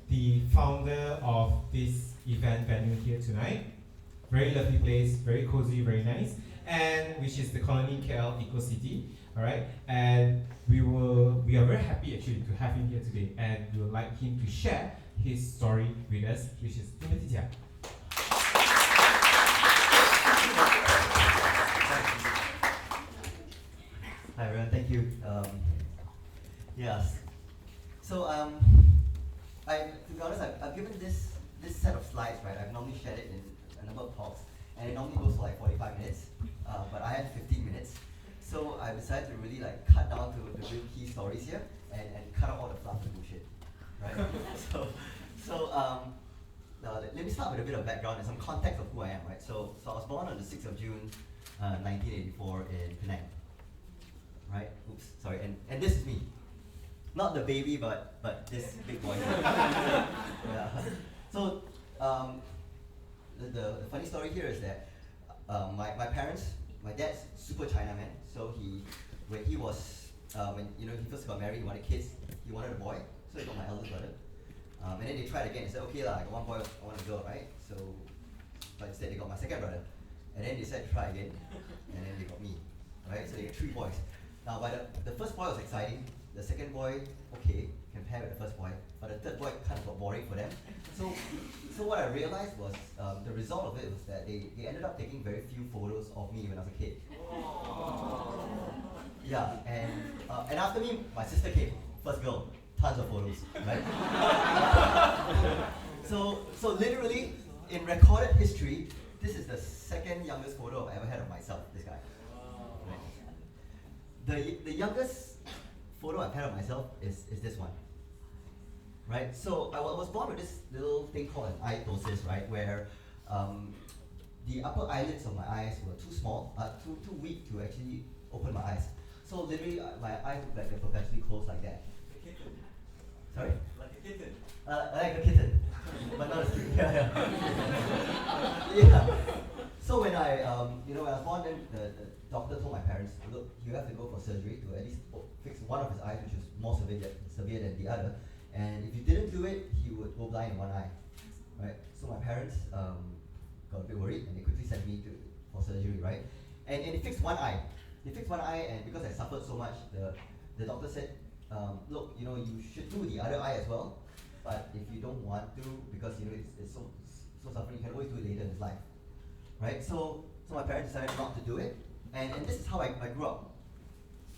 the founder of this event venue here tonight. Very lovely place, very cozy, very nice, and which is the Colony KL Eco City. All right, and we are very happy actually to have him here today, and we would like him to share his story with us, which is Tiah. Hi everyone, thank you. Yes. So to be honest, I've given this set of slides, right? I've normally shared it in a number of talks, and it normally goes for like 45 minutes, but I had 15 minutes. So I decided to really like cut down to the real key stories here and cut out all the fluff and bullshit, right? Let me start with a bit of background and some context of who I am, right? So I was born on the 6th of June, 1984 in Penang. Right? Oops, sorry. And this is me. Not the baby, but this big boy. Yeah. So the funny story here is that my parents, my dad's super China man. So when he first got married, he wanted kids. He wanted a boy, so he got my eldest brother. And then they tried again and said, okay lah, I got one boy, I want a girl, right? So, but instead they got my second brother. And then they said try again, and then they got me, right? So they got 3 boys. Now, the first boy was exciting. The second boy, okay, compared with the first boy, but the third boy kind of got boring for them. So what I realized was the result of it was that they ended up taking very few photos of me when I was a kid. Yeah, and after me, my sister came, first girl, tons of photos, right? So literally, in recorded history, this is the second youngest photo I've ever had of myself. This guy. The youngest photo I've had of myself is this one, right? So I was born with this little thing called an eye-ptosis, right? Where the upper eyelids of my eyes were too small, too weak to actually open my eyes. So literally, my eyes look like they're perpetually closed like that. A kitten. Sorry? Like a kitten. Like a kitten, but not a street. Yeah. Yeah. So when I was born, then the doctor told my parents, look, you have to go for surgery to at least fix one of his eyes, which is more severe than the other. And if you didn't do it, he would go blind in one eye, right? So my parents got a bit worried, and they quickly sent me for surgery, right? And they fixed one eye. They fixed one eye, and because I suffered so much, the doctor said, look, you should do the other eye as well, but if you don't want to, because it's so suffering, you can always do it later in his life. Right, so my parents decided not to do it, and this is how I grew up,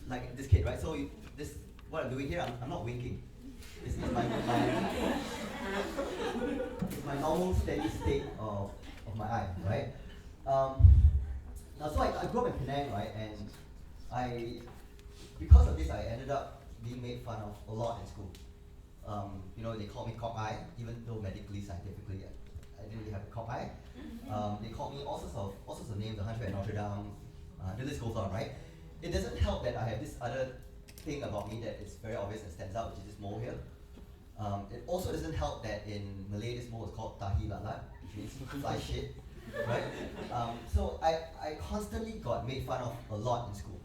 like this kid, right? So what I'm doing here, I'm not winking. This is my normal steady state of my eye, right? Now, so I grew up in Penang, right? And because of this, I ended up being made fun of a lot in school. They call me cock eye, even though medically, scientifically, I didn't really have a cock eye. They called me all sorts of names, the Hunter at Notre Dame. The list goes on, right? It doesn't help that I have this other thing about me that is very obvious and stands out, which is this mole here. It also doesn't help that in Malay this mole is called Tiah, which means fly shit, right? So I constantly got made fun of a lot in school.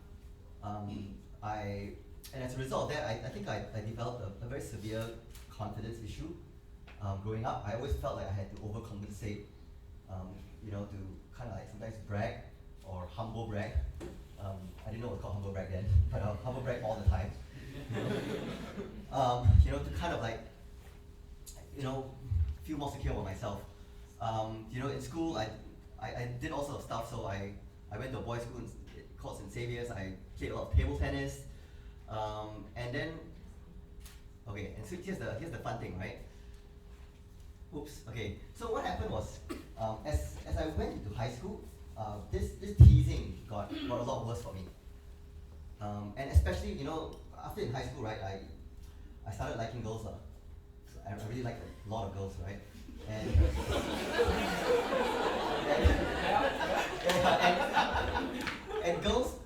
And as a result of that, I think I developed a very severe confidence issue. Growing up, I always felt like I had to overcompensate, to kind of like sometimes brag or humble brag. I didn't know it was called humble brag then, but humble brag all the time. To kind of like, feel more secure about myself. In school, I did all sorts of stuff. So I went to a boys' school called St. Xavier's. I played a lot of table tennis, and then, okay. And so here's the fun thing, right? Oops. Okay. So what happened was, as I went into high school, this teasing got a lot worse for me. And especially, after in high school, right, I started liking girls. So I really liked a lot of girls, right? And girls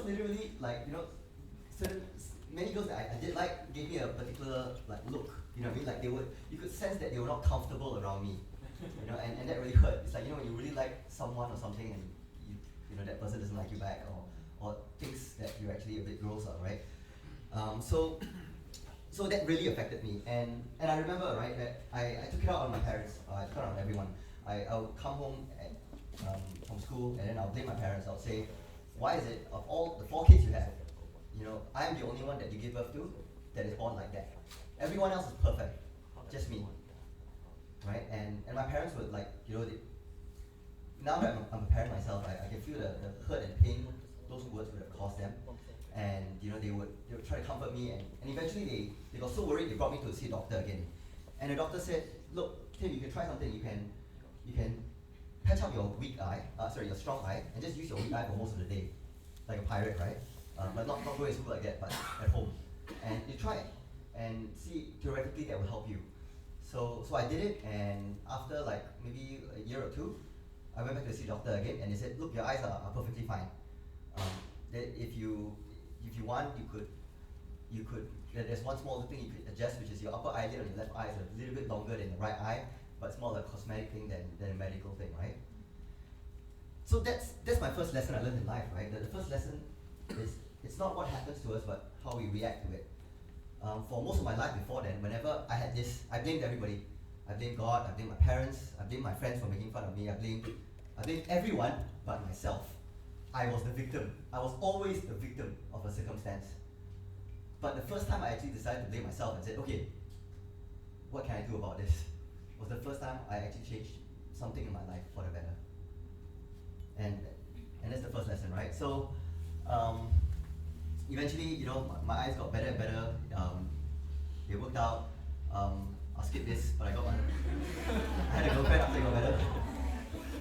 literally, like, many girls that I did like gave me a particular like look. You know what I mean? Like you could sense that they were not comfortable around me. And that really hurt. It's like, when you really like someone or something and that person doesn't like you back or thinks that you're actually a bit gross, right? So so that really affected me, and I remember, right, that I took it out on my parents. I took it out on everyone. I would come home from school, and then I'll blame my parents. I'll say, why is it of all the 4 kids you have, I'm the only one that you give birth to that is born like that. Everyone else is perfect, just me, right? And my parents would now that I'm a parent myself, I can feel the hurt and pain those words would have caused them. And they would try to comfort me, and eventually they got so worried they brought me to see a doctor again. And the doctor said, look, Tim, you can try something. You can patch up your your strong eye, and just use your weak eye for most of the day, like a pirate, right? But not go to school like that, but at home. And you try it, and see, theoretically that will help you. So I did it, and after like maybe a year or two, I went back to see a doctor again, and they said, look, your eyes are perfectly fine. That if you want, you could. There's one small thing you could adjust, which is your upper eyelid on your left eye is a little bit longer than the right eye, but it's more like a cosmetic thing than a medical thing, right? So that's my first lesson I learned in life, right? The first lesson is it's not what happens to us, but how we react to it. For most of my life before then, whenever I had this, I blamed everybody. I blamed God, I blamed my parents, I blamed my friends for making fun of me, I blamed everyone but myself. I was the victim. I was always the victim of a circumstance. But the first time I actually decided to blame myself and said, okay, what can I do about this? Was the first time I actually changed something in my life for the better. And that's the first lesson, right? So eventually, my eyes got better and better. They worked out. I'll skip this, but I had a girlfriend after it got better.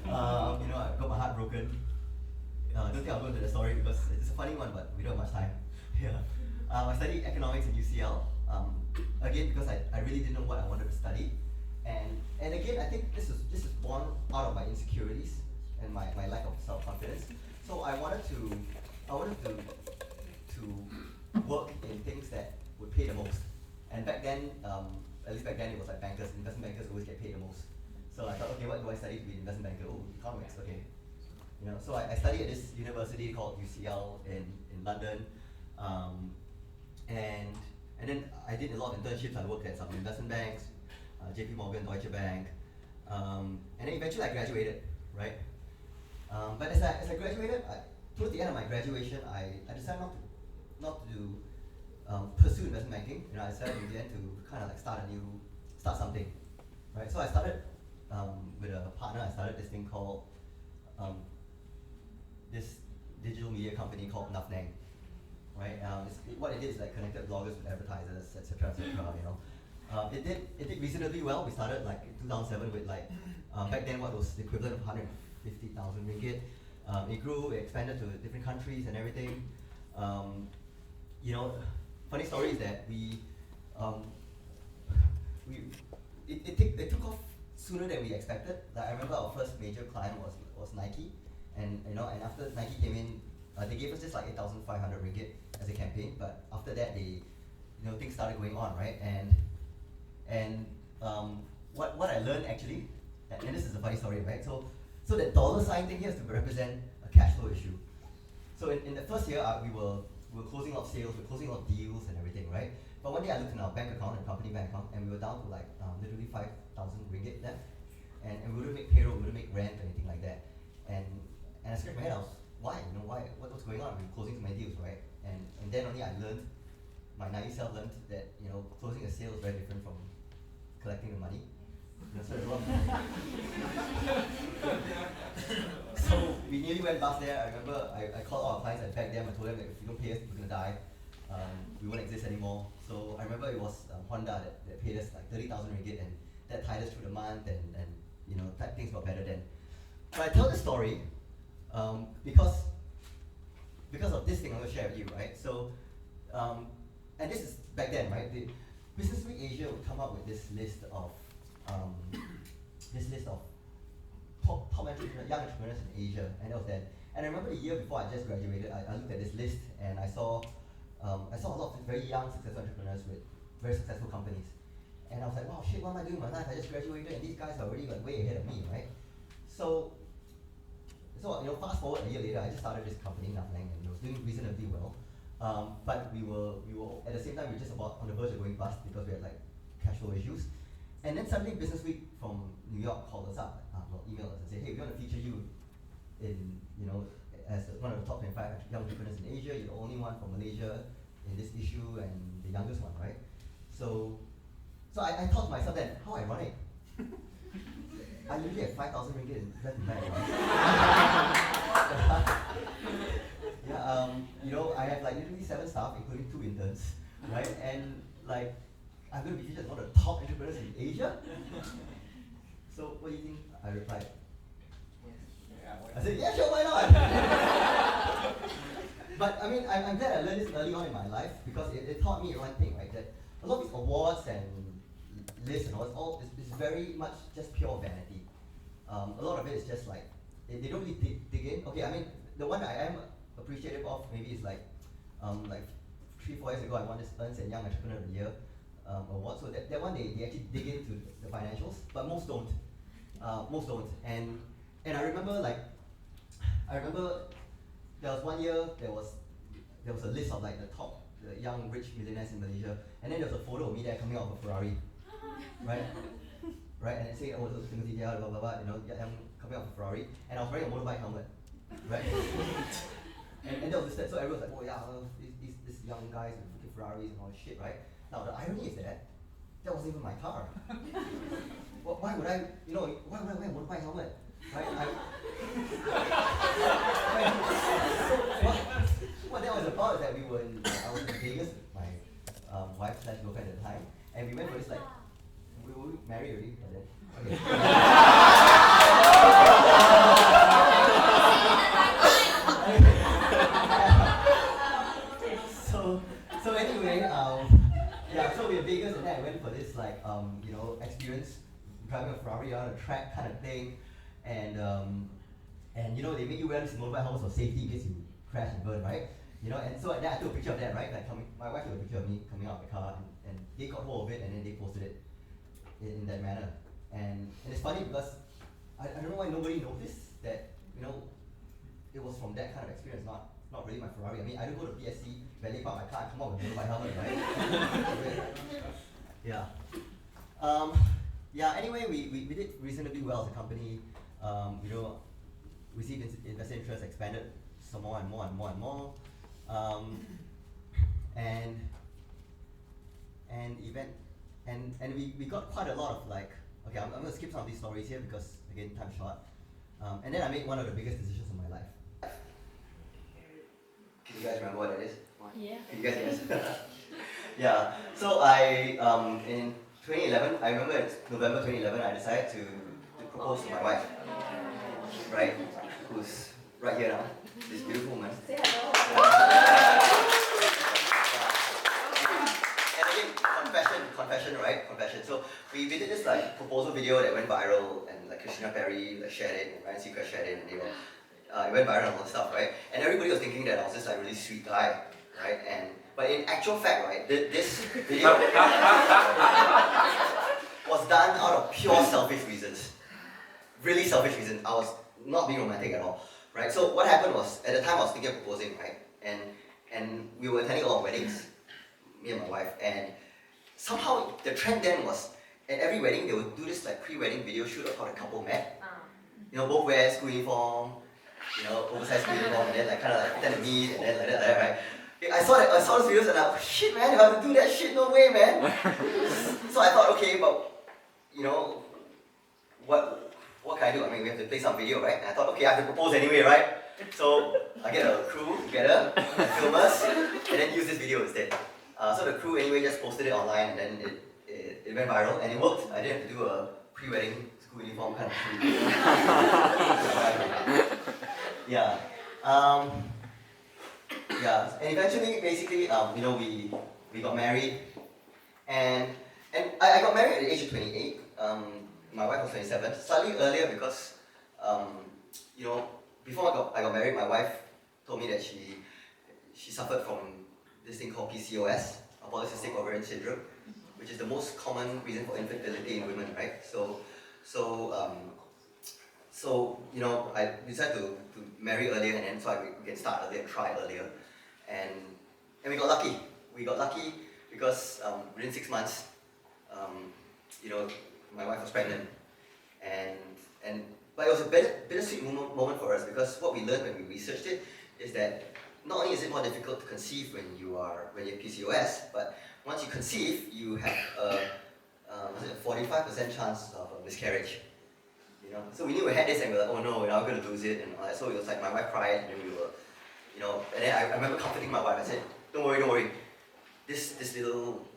I got my heart broken. I don't think I'll go into the story because it's a funny one, but we don't have much time. Yeah. I studied economics in UCL. Again, because I really didn't know what I wanted to study. And again, I think this is born out of my insecurities and my lack of self-confidence. So I wanted to work in things that would pay the most. And back then, at least back then it was like bankers. Investment bankers always get paid the most. So I thought, okay, what do I study to be an investment banker? Oh, economics, okay. So I studied at this university called UCL in London. And then I did a lot of internships. I worked at some investment banks, JP Morgan, Deutsche Bank. And then eventually I graduated, right? But as I graduated, towards the end of my graduation, I decided not to pursue investment banking. I decided in the end to kind of like start something, right? So I started with a partner. I started this thing called this digital media company called Nafnang, right? What it did is like connected bloggers with advertisers, etc., It did reasonably well. We started like in 2007 with like back then what was the equivalent of 150,000 ringgit. It grew, it expanded to different countries and everything. Funny story is that it took off sooner than we expected. Like I remember our first major client was Nike, and after Nike came in, they gave us just like 8,500 ringgit as a campaign. But after that, things started going on, right? And what I learned actually, and this is a funny story, right? So the dollar sign thing here is to represent a cash flow issue. So in the first year, we were closing a lot of sales, we were closing a lot of deals and everything, right? But one day I looked in our bank account, our company bank account, and we were down to like literally 5,000 ringgit left, and we wouldn't make payroll, we wouldn't make rent or anything like that. And I scratched my head. I was, why? What's going on? We were closing so many deals, right? And then only I learned, my naive self learned that closing a sale is very different from collecting the money. So there's a lot of So we nearly went bust there. I remember I called all our clients, I begged them, I told them that if you don't pay us, we're gonna die. We won't exist anymore. So I remember it was Honda that paid us like 30,000 ringgit, and that tied us through the month, and things got better then. But I tell this story because of this thing I'm gonna share with you, right? So, and this is back then, right? The Business Week Asia would come up with this list of top young entrepreneurs in Asia, and that was then. And I remember a year before I just graduated, I looked at this list and I saw a lot of very young, successful entrepreneurs with very successful companies. And I was like, wow, shit, what am I doing in my life? I just graduated, and these guys are already like way ahead of me, right? So fast forward a year later, I just started this company, Nafnang, and it was doing reasonably well. But we were at the same time we were just about on the verge of going bust because we had like cash flow issues. And then suddenly Business Week from New York called us up, emailed us and said, hey, we want to feature you in, as one of the top 25 young entrepreneurs in Asia. You're the only one from Malaysia in this issue and the youngest one, right? So I thought to myself then, how ironic. I usually have 5,000 ringgit left in bank. Yeah, I have like literally 7 staff, including 2 interns, right? And like, I'm going to be featured as one of the top entrepreneurs in Asia. So what do you think? I replied. I said, yeah, sure, why not? But I mean, I'm glad I learned this early on in my life because it taught me one thing, right? That a lot of these awards and lists and all, it's very much just pure vanity. A lot of it is just like, they don't really dig in. Okay, I mean, the one that I am appreciative of maybe is like 3-4 years ago, I won this Ernst & Young Entrepreneur of the Year award. So that one, they actually dig into the financials, but most don't. Most don't. And I remember there was one year there was a list of like the young rich millionaires in Malaysia, and then there was a photo of me there coming out of a Ferrari, right? Right, and it said, oh, this is Timothy Tiah, blah blah blah, I'm coming out of a Ferrari, and I was wearing a motorbike helmet, right? and that was listed, so everyone was like, oh yeah, these young guys with fucking Ferraris and all this shit, right? Now the irony is that wasn't even my car. Why would I wear a motorbike helmet? Right? What that was about is that I was in Vegas with my wife/girlfriend at the time, and we went for this like, we were married already by then. Okay. So anyway, so we were in Vegas, and then I went for this like experience driving a Ferrari on a track kind of thing, and they make you wear this motorbike helmet for safety in case you crash and burn, right? And so then I took a picture of that, right? Like my wife took a picture of me coming out of the car, and they got hold of it, and then they posted it in that manner. And it's funny because I don't know why nobody noticed that it was from that kind of experience, not really my Ferrari. I mean, I don't go to PSC, valet park my car, and come out with my helmet, right? Yeah. Anyway, we did reasonably well as a company. Received investor interest, expanded some more and more and more and more. And we got quite a lot of like, okay, I'm going to skip some of these stories here because again, time's short. And then I made one of the biggest decisions of my life. Can you guys remember what that is? Yeah. Can you guys guess? Yeah. So I in 2011, I remember it's November 2011, I decided to propose to my wife, right? Who's right here now, this beautiful woman. Say hello. And again, confession, right? Confession. So we did this like proposal video that went viral, and like Christina Perry shared it, and Ryan Seacrest shared it, and it went viral and all that stuff, right? And everybody was thinking that I was this like really sweet guy, right? But in actual fact, right, this video was done out of pure selfish reasons. Really selfish reasons. I was not being romantic at all, right? So what happened was, at the time I was thinking of proposing, right? And we were attending a lot of weddings, me and my wife, and somehow the trend then was, at every wedding they would do this like pre-wedding video shoot of how the couple met. Both wear school uniform, oversized school uniform, and then like kind of like pretend to meet, and then like that, right? I saw those videos and I was, shit man, if I have to do that shit, no way man. So I thought, okay, but what can I do? I mean, we have to play some video, right? And I thought, okay, I have to propose anyway, right? So I get a crew together, filmers, and then use this video instead. So the crew anyway just posted it online, and then it went viral, and it worked. I didn't have to do a pre-wedding school uniform kind of shoot. Yeah. And eventually, basically, we got married, and I got married at the age of 28. My wife was 27, slightly earlier because, before I got married, my wife told me that she suffered from this thing called PCOS, polycystic ovarian syndrome, which is the most common reason for infertility in women, right? So I decided to marry earlier, and then so we can start earlier and try earlier, and And we got lucky. We got lucky because within 6 months, you know, my wife was pregnant, and but it was a bittersweet moment for us, because what we learned when we researched it is that not only is it more difficult to conceive when you have PCOS, but once you conceive, you have a 45% chance of a miscarriage. You know, so we knew we had this, and we were like, oh no, we're not going to lose it, and all that. So it was like my wife cried, and then we were, you know, and then I remember comforting my wife. I said, don't worry, this little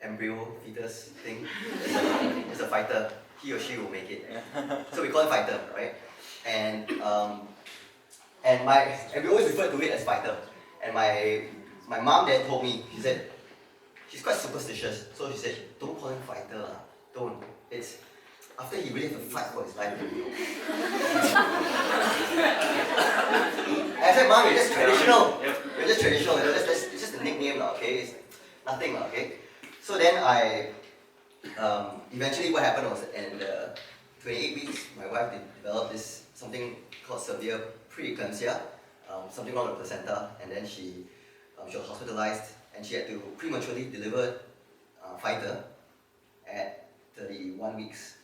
embryo fetus thing is a fighter. He or she will make it. So we call him fighter, right? And we always refer to it as fighter. And my mom then told me, she said, she's quite superstitious, so she said, don't call him fighter, don't. It's after he really has to fight for his life. I said, Mom, you're just traditional. You're just traditional. It's just a nickname, okay? It's nothing, okay? So then eventually what happened was, in 28 weeks, my wife developed something called severe preeclampsia, something wrong with the placenta, and then she was hospitalized, and she had to prematurely deliver Fighter at 31 weeks,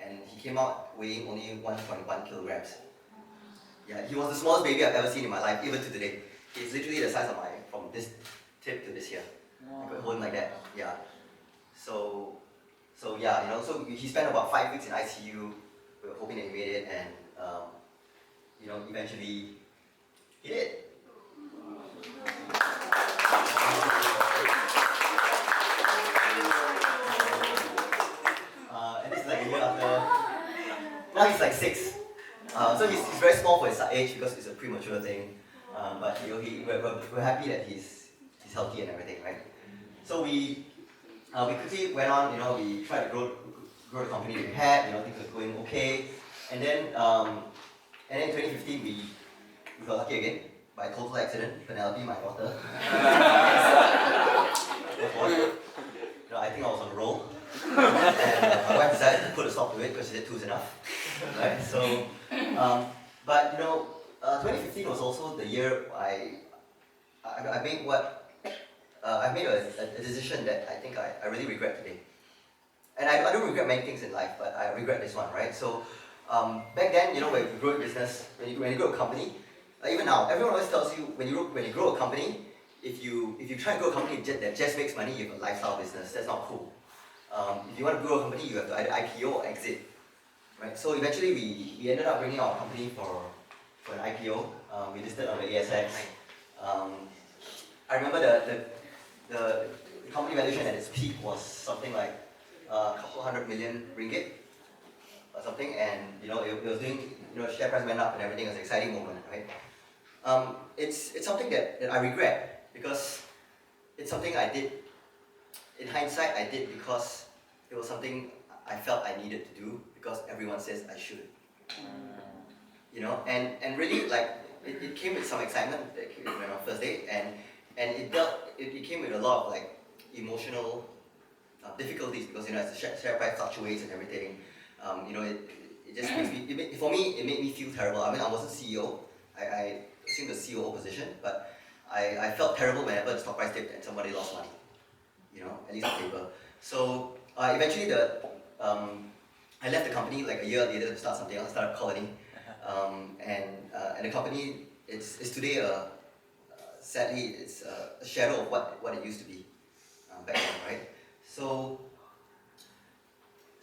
and he came out weighing only 1.1 kilograms. Yeah, he was the smallest baby I've ever seen in my life, even to today. He's literally the size of from this tip to this here. I could hold him like that. Yeah. So yeah, you know, so he spent about 5 weeks in ICU. We were hoping that he made it, and you know, eventually he did. And this is like a year after. Now he's like 6. So he's very small for his age because it's a premature thing. But you know, we're happy that he's healthy and everything, right? So we quickly went on. You know, we tried to grow the company we had. You know, things were going okay. And then in 2015 we got lucky again by total accident. Penelope, my daughter. You know, I think I was on a roll. And my wife decided to put a stop to it because she said 2 is enough. Right? So, but you know, 2015 was also the year I made a decision that I think I really regret today. And I don't regret many things in life, but I regret this one, right? So, back then, you know, when you grow a business, when you grow a company, even now, everyone always tells you when you grow a company, if you try to grow a company that just makes money, you have a lifestyle business. That's not cool. If you want to grow a company, you have to either IPO or exit, right? So eventually, we ended up bringing our company for an IPO. We listed on the ASX. I remember the company valuation at its peak was something like a couple $100 million ringgit or something, and you know, it was doing, you know, share price went up and everything. It was an exciting moment, right? It's something that I regret, because it's something I did. In hindsight, I did because it was something I felt I needed to do because everyone says I should. You know, and really, like, it came with some excitement on our first day, and it came with a lot of like emotional difficulties, because you know, as the share price fluctuates and everything, you know, it just makes me, for me, it made me feel terrible. I mean, I wasn't CEO. I assumed the COO position, but I felt terrible whenever the stock price dipped and somebody lost money. You know, at least on paper. So eventually, I left the company like a year later to start something else, start up Colony, and the company it's today sadly it's a shadow of what it used to be back then, right? So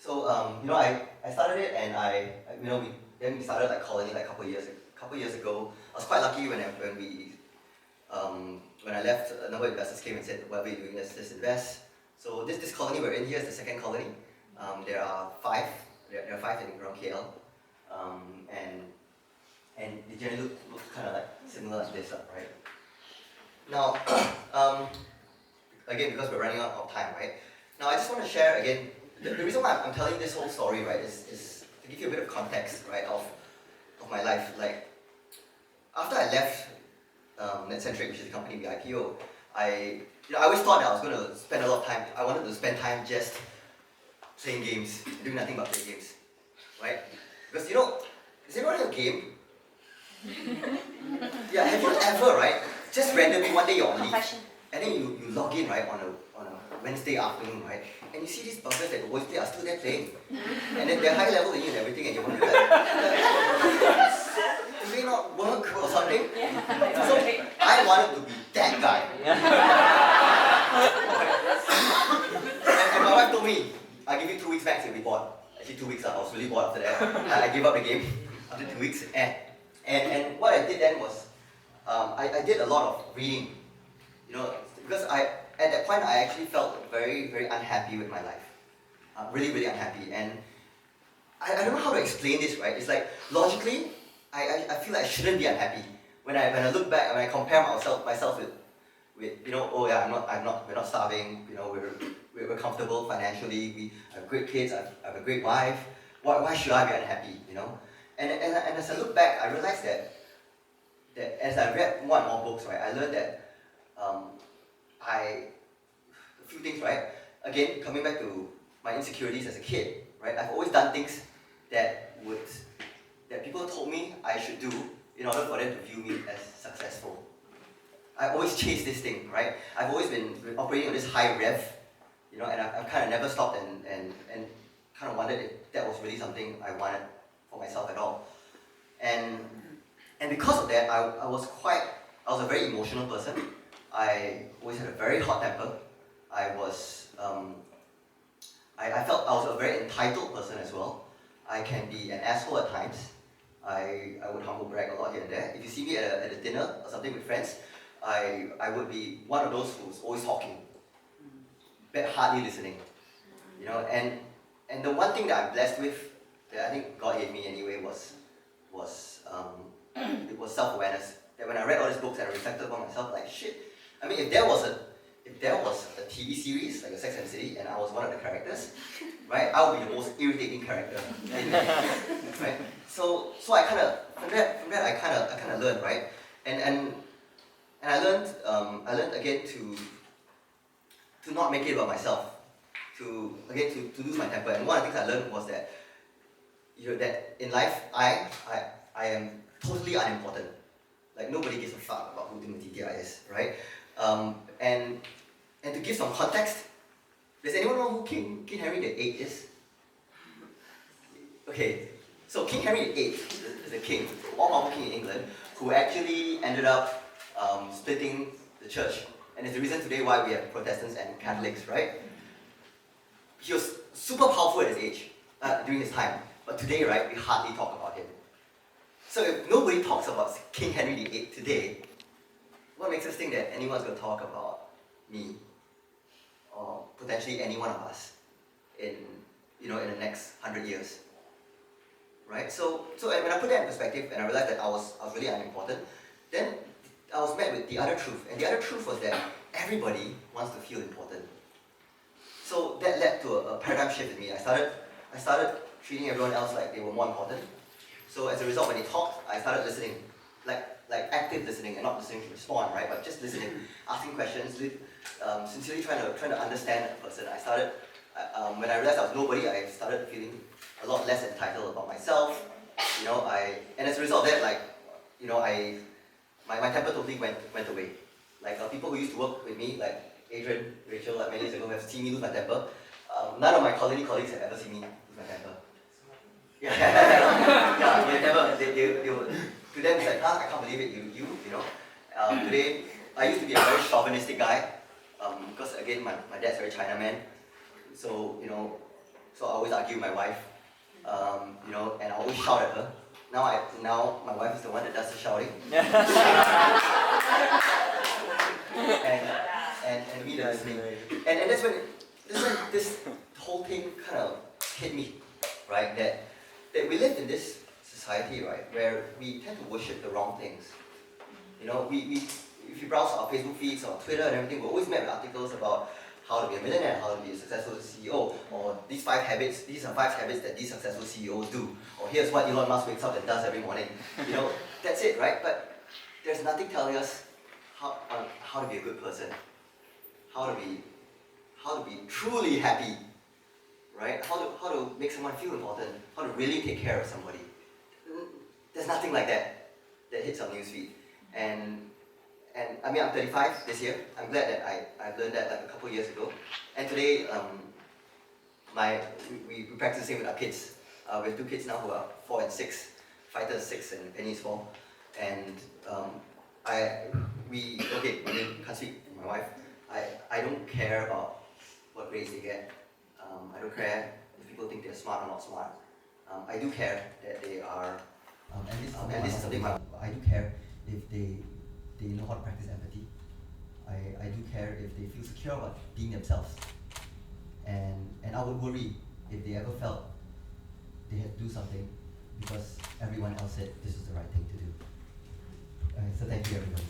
you know, I started it, and you know, we started like Colony like a couple years ago. I was quite lucky when I left, a number of investors came and said, whatever you're doing, let's invest. So this colony we're in here is the second colony. There are 5. There are 5 in around KL, and they generally look kind of like similar like this, right? Now, again, because we're running out of time, right? Now, I just want to share again. The reason why I'm telling this whole story, right, is to give you a bit of context, right, of my life. Like, after I left NetCentric, which is the company we IPO, I always thought that I was going to spend a lot of time. I wanted to spend time just playing games, doing nothing but play games, right? Because you know, is anyone in a game? Yeah, have you ever, right? just randomly one day you're on leave, Confession. and then you log in, right, on a Wednesday afternoon, right, and you see these buggers that always play are still there playing, and then they're high level than you and everything, and you wonder like, do they not work or something? Yeah. So I wanted to be that guy. And my wife told me, I'll give you 2 weeks max, you'll be bored. Actually 2 weeks, I was really bored after that. I gave up the game after 2 weeks. And what I did then was, I did a lot of reading. You know, because at that point I actually felt very, very unhappy with my life. Really, really unhappy. And I don't know how to explain this, right? It's like, logically, I feel like I shouldn't be unhappy. When I look back, when I compare myself with you know, oh yeah, we're not starving, you know, we're comfortable financially, we have great kids, I have a great wife, why should I be unhappy, you know? And as I look back, I realized that as I read more and more books, right, I learned that a few things, right? Again, coming back to my insecurities as a kid, right? I've always done things that people told me I should do in order for them to view me as successful. I always chased this thing, right? I've always been operating on this high rev, you know, and I've kind of never stopped and kind of wondered if that was really something I wanted for myself at all. And because of that, I was a very emotional person. I always had a very hot temper. I felt I was a very entitled person as well. I can be an asshole at times. I would humble brag a lot here and there. If you see me at a dinner or something with friends, I would be one of those who's always talking, but hardly listening. You know, and the one thing that I'm blessed with, that I think God gave me anyway, was self-awareness. That when I read all these books and I reflected upon myself, like shit. I mean, if there was a TV series like a Sex and the City, and I was one of the characters, right? I would be the most irritating character. Right? So I kind of from that I kind of learned, right? And I learned again to not make it about myself, to lose my temper. And one of the things I learned was that, you know, that in life I am totally unimportant. Like nobody gives a fuck about who Timothy Tiah is, right? And to give some context, does anyone know who King Henry VIII is? Okay, so King Henry VIII is a king, all-powerful king in England, who actually ended up splitting the church, and it's the reason today why we have Protestants and Catholics, right? He was super powerful at his age, during his time, but today, right, we hardly talk about him. So if nobody talks about King Henry VIII today, what makes us think that anyone's going to talk about me, or potentially any one of us, in the next 100 years, right? So when I put that in perspective and I realized that I was really unimportant, then I was met with the other truth, and the other truth was that everybody wants to feel important. So that led to a paradigm shift in me. I started treating everyone else like they were more important. So as a result, when they talked, I started listening, like active listening, and not listening to respond, right? But just listening, asking questions, sincerely trying to understand a person. I started when I realized I was nobody, I started feeling a lot less entitled about myself. You know, and as a result of that, like, you know, my temper totally went away. Like people who used to work with me, like Adrian, Rachel, like many years ago, have seen me lose my temper. None of my colleagues have ever seen me lose my temper. Yeah, they never. They would, to them it's like, I can't believe it. You know. Today, I used to be a very chauvinistic guy, because again, my dad's very Chinaman. So you know, so I always argue with my wife, you know, and I always shout at her. Now my wife is the one that does the shouting. and me the listening. And that's when this whole thing kind of hit me, right? That we live in this society, right, where we tend to worship the wrong things. You know, if you browse our Facebook feeds or Twitter and everything, we're always met with articles about how to be a millionaire, how to be a successful CEO, or these are 5 habits that these successful CEOs do, or here's what Elon Musk wakes up and does every morning. You know, that's it, right? But there's nothing telling us how to be a good person, how to be truly happy, right? How to make someone feel important, how to really take care of somebody. There's nothing like that hits our newsfeed, and And I mean, I'm 35 this year. I'm glad that I've learned that like a couple years ago. And today, we practice the same with our kids. We have two kids now who are 4 and 6. Fighter is 6 and Penny is 4. And can't speak for my wife. I don't care about what grades they get. I don't care if people think they're smart or not smart. I do care that they are, and this is something I do care if they know how to practice empathy. I do care if they feel secure about being themselves. And I would worry if they ever felt they had to do something because everyone else said this was the right thing to do. So thank you, everybody.